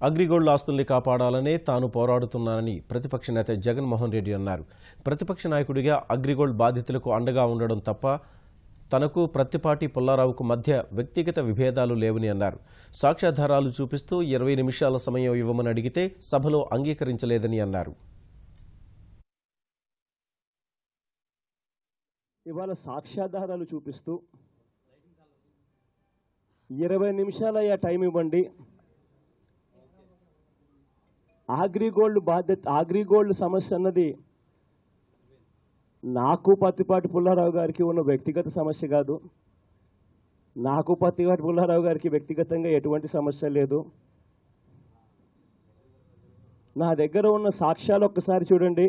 అగ్రిగోల్డ్ ఆస్తుల్ని కాపాడాలనే తాను పోరాడుతున్నానని ప్రతిపక్ష నేత జగన్మోహన్ రెడ్డి అన్నారు. ప్రతిపక్ష నాయకుడిగా అగ్రిగోల్డ్ బాధితులకు అండగా ఉండడం తప్ప తనకు ప్రత్తిపాటి పుల్లారావుకు మధ్య వ్యక్తిగత విభేదాలు లేవని అన్నారు. సాక్ష్యాధారాలు చూపిస్తూ 20 నిమిషాల సమయం ఇవ్వమని అడిగితే సభలో అంగీకరించలేదని అన్నారు. ఇవాళ సాక్ష్యాధారాలు చూపిస్తూ 20 నిమిషాల టైం ఇవ్వండి, అగ్రిగోల్డ్ సమస్య అన్నది నాకు ప్రత్తిపాటి పుల్లారావు గారికి ఉన్న వ్యక్తిగత సమస్య కాదు. నాకు ప్రత్తిపాటి పుల్లారావు గారికి వ్యక్తిగతంగా ఎటువంటి సమస్య లేదు. నా దగ్గర ఉన్న సాక్ష్యాలు ఒక్కసారి చూడండి.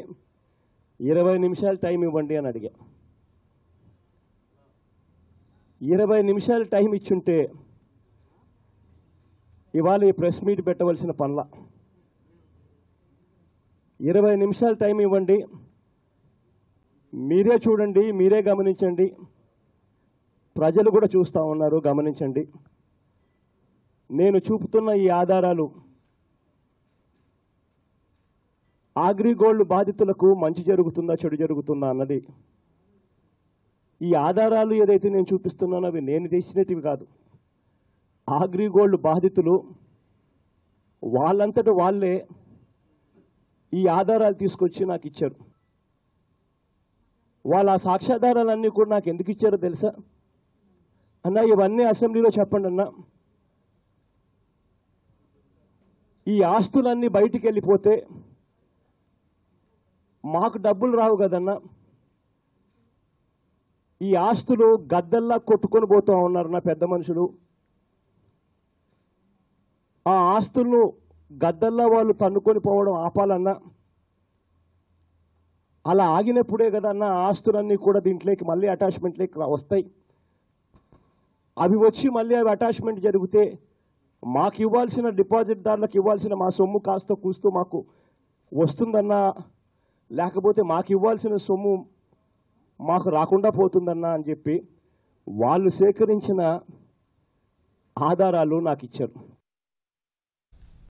20 నిమిషాలు టైం ఇవ్వండి అని అడిగా. 20 నిమిషాలు టైం ఇచ్చుంటే ఇవాళ ఈ ప్రెస్ మీట్ పెట్టవలసిన పనుల. 20 నిమిషాలు టైం ఇవ్వండి, మీరే చూడండి, మీరే గమనించండి, ప్రజలు కూడా చూస్తూ ఉన్నారు, గమనించండి. నేను చూపుతున్న ఈ ఆధారాలు అగ్రిగోల్డ్ బాధితులకు మంచి జరుగుతుందా చెడు జరుగుతుందా అన్నది. ఈ ఆధారాలు ఏదైతే నేను చూపిస్తున్నానో అవి నేను తెచ్చినటివి కాదు. అగ్రిగోల్డ్ బాధితులు వాళ్ళంతట వాళ్ళే ఈ ఆధారాలు తీసుకొచ్చి నాకు ఇచ్చారు. వాళ్ళ ఆ సాక్ష్యాధారాలన్నీ కూడా నాకు ఎందుకు ఇచ్చారో తెలుసా? అన్న, ఇవన్నీ అసెంబ్లీలో చెప్పండి అన్న. ఈ ఆస్తులన్నీ బయటికి వెళ్ళిపోతే మాకు డబ్బులు రావు కదన్నా. ఈ ఆస్తులు గద్దల్లా కొట్టుకొని పోతూ ఉన్నారు నా పెద్ద మనుషులు. ఆ ఆస్తులను గద్దల్లా వాళ్ళు తన్నుకొని పోవడం ఆపాలన్నా. అలా ఆగినప్పుడే కదన్నా ఆస్తులన్నీ కూడా దీంట్లోకి మళ్ళీ అటాచ్మెంట్లోకి వస్తాయి. అవి వచ్చి మళ్ళీ అవి అటాచ్మెంట్ జరిగితే మాకు ఇవ్వాల్సిన డిపాజిట్దారులకు ఇవ్వాల్సిన మా సొమ్ము కాస్త కూస్తూ మాకు వస్తుందన్నా, లేకపోతే మాకు ఇవ్వాల్సిన సొమ్ము మాకు రాకుండా పోతుందన్నా అని చెప్పి వాళ్ళు సేకరించిన ఆధారాలు నాకు ఇచ్చారు.